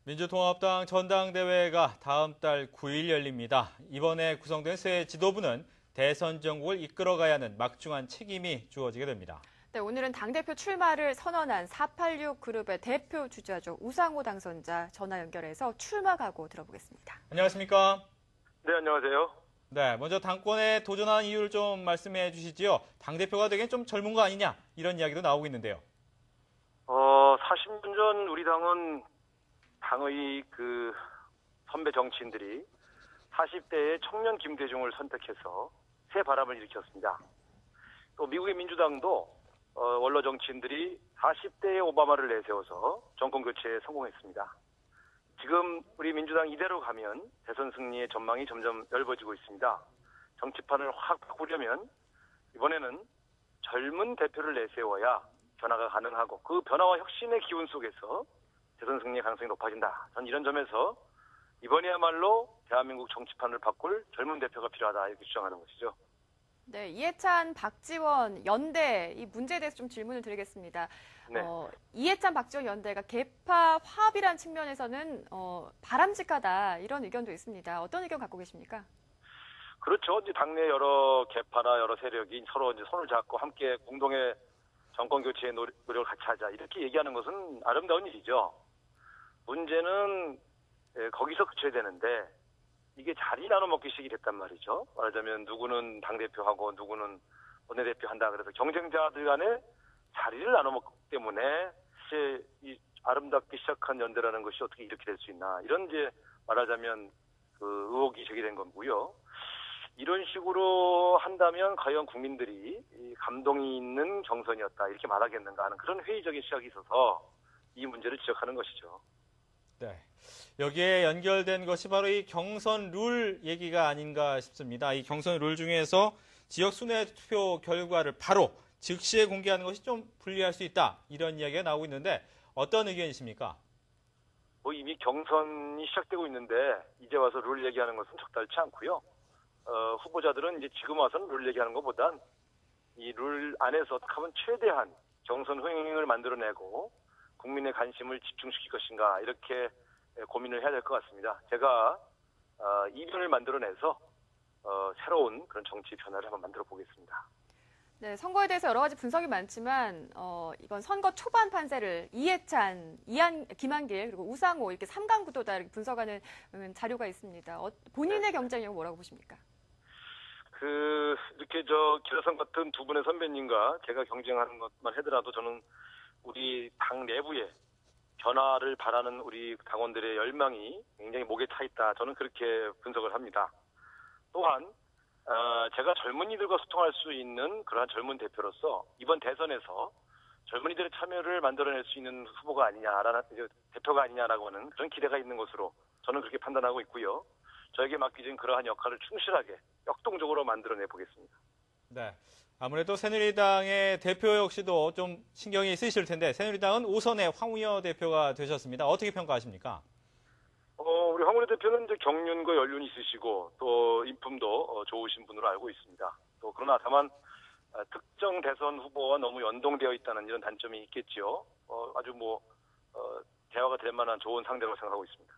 민주통합당 전당대회가 다음 달 9일 열립니다. 이번에 구성된 새 지도부는 대선 전국을 이끌어가야 하는 막중한 책임이 주어지게 됩니다. 네, 오늘은 당대표 출마를 선언한 486 그룹의 대표 주자죠. 우상호 당선자 전화 연결해서 출마 각오 들어보겠습니다. 안녕하십니까? 네, 안녕하세요. 네, 먼저 당권에 도전한 이유를 좀 말씀해 주시지요. 당대표가 되기엔 좀 젊은 거 아니냐 이런 이야기도 나오고 있는데요. 40년 전 우리 당은 당의 선배 정치인들이 40대의 청년 김대중을 선택해서 새 바람을 일으켰습니다. 또 미국의 민주당도 원로 정치인들이 40대의 오바마를 내세워서 정권 교체에 성공했습니다. 지금 우리 민주당 이대로 가면 대선 승리의 전망이 점점 넓어지고 있습니다. 정치판을 확 바꾸려면 이번에는 젊은 대표를 내세워야 변화가 가능하고 그 변화와 혁신의 기운 속에서 대선 승리의 가능성이 높아진다. 전 이런 점에서 이번이야말로 대한민국 정치판을 바꿀 젊은 대표가 필요하다 이렇게 주장하는 것이죠. 네, 이해찬, 박지원 연대 이 문제에 대해서 좀 질문을 드리겠습니다. 네. 이해찬, 박지원 연대가 계파 화합이라는 측면에서는 바람직하다 이런 의견도 있습니다. 어떤 의견 갖고 계십니까? 그렇죠. 이제 당내 여러 계파나 여러 세력이 서로 이제 손을 잡고 함께 공동의 정권 교체의 노력을 같이 하자 이렇게 얘기하는 것은 아름다운 일이죠. 문제는 거기서 그쳐야 되는데 이게 자리 나눠 먹기식이 됐단 말이죠. 말하자면 누구는 당대표하고 누구는 원내대표 한다 그래서 경쟁자들 간에 자리를 나눠 먹기 때문에 이제 이 아름답게 시작한 연대라는 것이 어떻게 이렇게 될 수 있나 이런 이제 말하자면 의혹이 제기된 거고요. 이런 식으로 한다면 과연 국민들이 감동이 있는 경선이었다 이렇게 말하겠는가 하는 그런 회의적인 시각이 있어서 이 문제를 지적하는 것이죠. 네, 여기에 연결된 것이 바로 이 경선 룰 얘기가 아닌가 싶습니다. 이 경선 룰 중에서 지역 순회 투표 결과를 바로 즉시에 공개하는 것이 좀 불리할 수 있다 이런 이야기가 나오고 있는데 어떤 의견이십니까? 이미 경선이 시작되고 있는데 이제 와서 룰 얘기하는 것은 적절치 않고요. 후보자들은 이제 지금 와서는 룰 얘기하는 것보단 이 룰 안에서 어떻게 하면 최대한 경선 흥행을 만들어내고 국민의 관심을 집중시킬 것인가 이렇게 고민을 해야 될 것 같습니다. 제가 이변을 만들어내서 새로운 그런 정치 변화를 한번 만들어 보겠습니다. 네, 선거에 대해서 여러 가지 분석이 많지만 이번 선거 초반 판세를 이해찬, 김한길 그리고 우상호 이렇게 3강 구도다 이렇게 분석하는 자료가 있습니다. 본인의 경쟁력은 뭐라고 보십니까? 이렇게 기라성 같은 두 분의 선배님과 제가 경쟁하는 것만 하더라도 저는 우리 당 내부에 변화를 바라는 우리 당원들의 열망이 굉장히 목에 타 있다. 저는 그렇게 분석을 합니다. 또한 제가 젊은이들과 소통할 수 있는 그러한 젊은 대표로서 이번 대선에서 젊은이들의 참여를 만들어낼 수 있는 후보가 아니냐라는 대표가 아니냐라고 하는 그런 기대가 있는 것으로 저는 그렇게 판단하고 있고요. 저에게 맡겨진 그러한 역할을 충실하게 역동적으로 만들어내 보겠습니다. 네, 아무래도 새누리당의 대표 역시도 좀 신경이 쓰이실 텐데 새누리당은 5선의 황우여 대표가 되셨습니다. 어떻게 평가하십니까? 우리 황우여 대표는 이제 경륜과 연륜이 있으시고 또 인품도 좋으신 분으로 알고 있습니다. 또 그러나 다만 특정 대선 후보와 너무 연동되어 있다는 이런 단점이 있겠지요. 아주 대화가 될 만한 좋은 상대라고 생각하고 있습니다.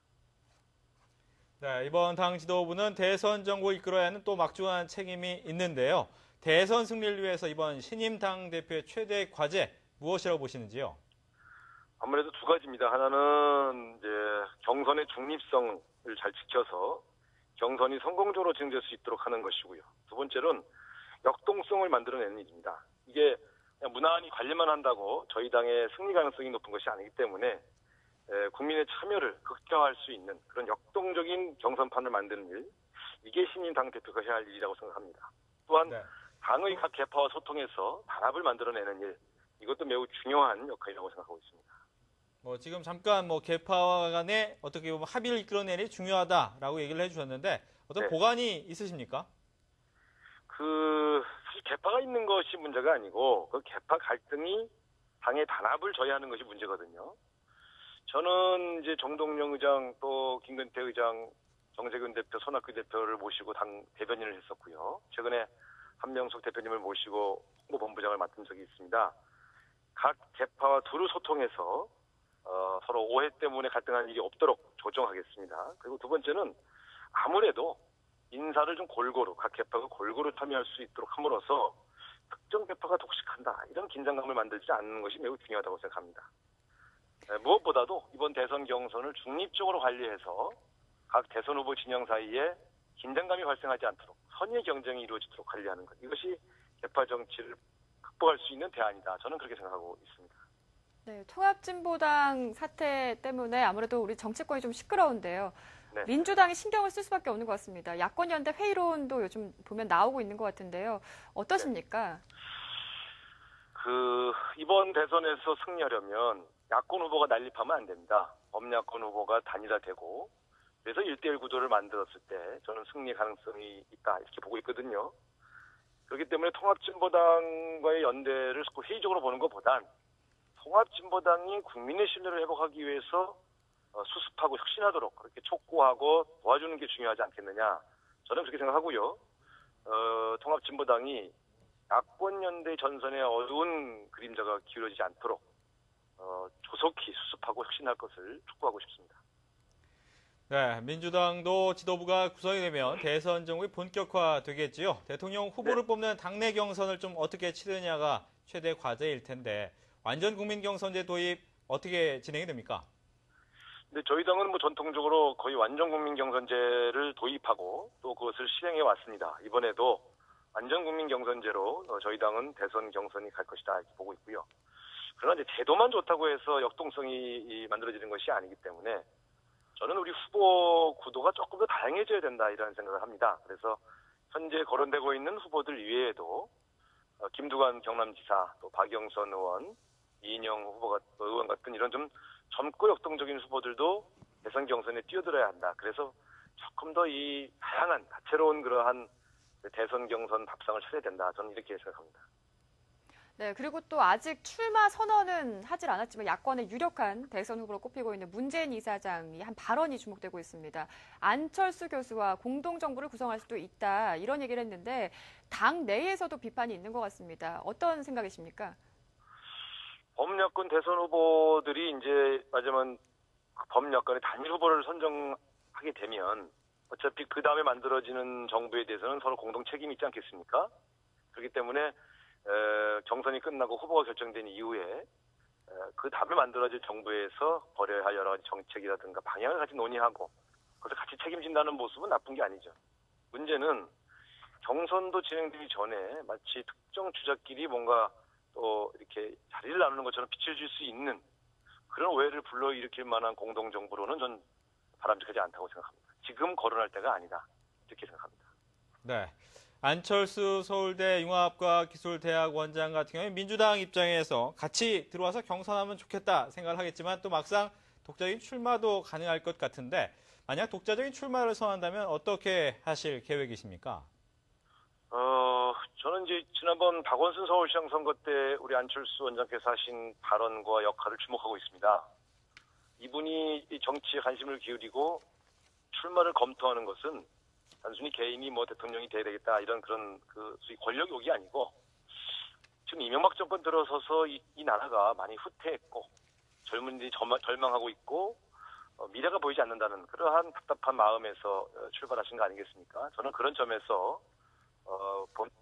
네, 이번 당 지도부는 대선 정국을 이끌어야 하는 또 막중한 책임이 있는데요. 대선 승리를 위해서 이번 신임 당 대표의 최대 과제 무엇이라고 보시는지요? 아무래도 두 가지입니다. 하나는 이제 경선의 중립성을 잘 지켜서 경선이 성공적으로 진행될 수 있도록 하는 것이고요. 두 번째로는 역동성을 만들어내는 일입니다. 이게 그냥 무난히 관리만 한다고 저희 당의 승리 가능성이 높은 것이 아니기 때문에 국민의 참여를 극대화할 수 있는 그런 역동적인 경선판을 만드는 일, 이게 신임 당 대표가 해야 할 일이라고 생각합니다. 또한 네. 당의 각 계파와 소통해서 단합을 만들어내는 일, 이것도 매우 중요한 역할이라고 생각하고 있습니다. 지금 잠깐 계파 간에 어떻게 보면 합의를 이끌어내는 게 중요하다라고 얘기를 해주셨는데 어떤 네. 보관이 있으십니까? 사실 계파가 있는 것이 문제가 아니고 그 계파 갈등이 당의 단합을 저해하는 것이 문제거든요. 저는 이제 정동영 의장 또 김근태 의장, 정세균 대표, 손학규 대표를 모시고 당 대변인을 했었고요. 최근에 한명숙 대표님을 모시고 홍보본부장을 맡은 적이 있습니다. 각 계파와 두루 소통해서 서로 서로 오해 때문에 갈등하는 일이 없도록 조정하겠습니다. 그리고 두 번째는 아무래도 인사를 좀 골고루, 각 개파가 골고루 참여할 수 있도록 함으로써 특정 개파가 독식한다, 이런 긴장감을 만들지 않는 것이 매우 중요하다고 생각합니다. 무엇보다도 이번 대선 경선을 중립적으로 관리해서 각 대선 후보 진영 사이에 긴장감이 발생하지 않도록 선의의 경쟁이 이루어지도록 관리하는 것, 이것이 개파 정치를 극복할 수 있는 대안이다. 저는 그렇게 생각하고 있습니다. 네, 통합진보당 사태 때문에 아무래도 우리 정치권이 좀 시끄러운데요. 네. 민주당이 신경을 쓸 수밖에 없는 것 같습니다. 야권연대 회의론도 요즘 보면 나오고 있는 것 같은데요. 어떠십니까? 이번 대선에서 승리하려면 야권 후보가 난립하면 안 됩니다. 범야권 후보가 단일화되고, 그래서 1대1 구도를 만들었을 때 저는 승리 가능성이 있다, 이렇게 보고 있거든요. 그렇기 때문에 통합진보당과의 연대를 회의적으로 보는 것보단 통합진보당이 국민의 신뢰를 회복하기 위해서 수습하고 혁신하도록 그렇게 촉구하고 도와주는 게 중요하지 않겠느냐, 저는 그렇게 생각하고요. 통합진보당이 야권연대 전선의 어두운 그림자가 기울어지지 않도록 조속히 수습하고 혁신할 것을 촉구하고 싶습니다. 네, 민주당도 지도부가 구성이 되면 대선 정국이 본격화되겠지요. 대통령 후보를 뽑는 당내 경선을 좀 어떻게 치르냐가 최대 과제일 텐데 완전 국민 경선제 도입 어떻게 진행이 됩니까? 근데 저희 당은 전통적으로 거의 완전 국민 경선제를 도입하고 또 그것을 실행해 왔습니다. 이번에도 완전 국민 경선제로 저희 당은 대선 경선이 갈 것이다, 이렇게 보고 있고요. 그러나 이제 제도만 좋다고 해서 역동성이 만들어지는 것이 아니기 때문에 저는 우리 후보 구도가 조금 더 다양해져야 된다, 이런 생각을 합니다. 그래서 현재 거론되고 있는 후보들 이외에도 김두관 경남지사, 또 박영선 의원, 이인영 의원 같은 이런 좀 젊고 역동적인 후보들도 대선 경선에 뛰어들어야 한다. 그래서 조금 더 이 다양한 다채로운 그러한 대선 경선 밥상을 차려야 된다, 저는 이렇게 생각합니다. 네, 그리고 또 아직 출마 선언은 하질 않았지만 야권의 유력한 대선 후보로 꼽히고 있는 문재인 이사장이 한 발언이 주목되고 있습니다. 안철수 교수와 공동정부를 구성할 수도 있다, 이런 얘기를 했는데 당 내에서도 비판이 있는 것 같습니다. 어떤 생각이십니까? 범야권 대선 후보들이 이제 마지막은 범야권의 단일 후보를 선정하게 되면 어차피 그 다음에 만들어지는 정부에 대해서는 서로 공동 책임이 있지 않겠습니까? 그렇기 때문에 경선이 끝나고 후보가 결정된 이후에 그 다음에 만들어질 정부에서 벌여야 할 여러 가지 정책이라든가 방향을 같이 논의하고 그것을 같이 책임진다는 모습은 나쁜 게 아니죠. 문제는 경선도 진행되기 전에 마치 특정 주자끼리 뭔가 또 이렇게 자리를 나누는 것처럼 빛을 줄 수 있는 그런 오해를 불러일으킬 만한 공동정부로는 전 바람직하지 않다고 생각합니다. 지금 거론할 때가 아니다, 이렇게 생각합니다. 네. 안철수 서울대 융합과학기술대학 원장 같은 경우에 민주당 입장에서 같이 들어와서 경선하면 좋겠다 생각을 하겠지만 또 막상 독자적인 출마도 가능할 것 같은데 만약 독자적인 출마를 선언한다면 어떻게 하실 계획이십니까? 저는 이제 지난번 박원순 서울시장 선거 때 우리 안철수 원장께서 하신 발언과 역할을 주목하고 있습니다. 이분이 이 정치에 관심을 기울이고 출마를 검토하는 것은 단순히 개인이 대통령이 돼야 되겠다, 이런 그런 소위 권력 욕이 아니고 지금 이명박 정권 들어서서 이 나라가 많이 후퇴했고 젊은이들이 절망하고 있고 미래가 보이지 않는다는 그러한 답답한 마음에서 출발하신 거 아니겠습니까? 저는 그런 점에서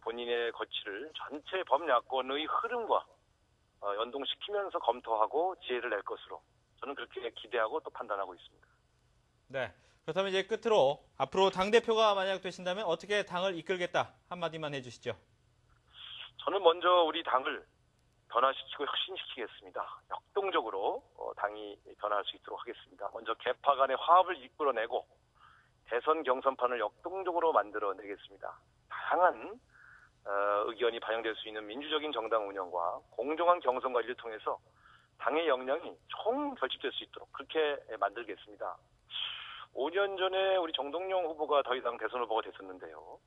본인의 거취를 전체 범야권의 흐름과 연동시키면서 검토하고 지혜를 낼 것으로 저는 그렇게 기대하고 또 판단하고 있습니다. 네. 그렇다면 이제 끝으로 앞으로 당대표가 만약 되신다면 어떻게 당을 이끌겠다 한마디만 해주시죠. 저는 먼저 우리 당을 변화시키고 혁신시키겠습니다. 역동적으로 당이 변화할 수 있도록 하겠습니다. 먼저 개파 간의 화합을 이끌어내고 대선 경선판을 역동적으로 만들어내겠습니다. 다양한 의견이 반영될 수 있는 민주적인 정당 운영과 공정한 경선 관리를 통해서 당의 역량이 총결집될 수 있도록 그렇게 만들겠습니다. 5년 전에 우리 정동영 후보가 더 이상 대선 후보가 됐었는데요.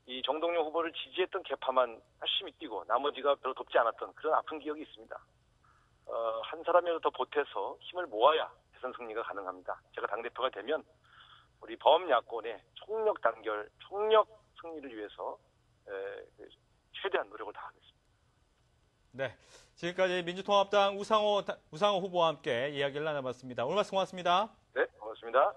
이 정동영 후보를 지지했던 개파만 열심히 뛰고 나머지가 별로 돕지 않았던 그런 아픈 기억이 있습니다. 한 사람이라도 더 보태서 힘을 모아야 대선 승리가 가능합니다. 제가 당대표가 되면 우리 범야권의 총력 단결, 총력 승리를 위해서 최대한 노력을 다하겠습니다. 네. 지금까지 민주통합당 우상호 후보와 함께 이야기를 나눠봤습니다. 오늘 말씀 고맙습니다. 네, 고맙습니다.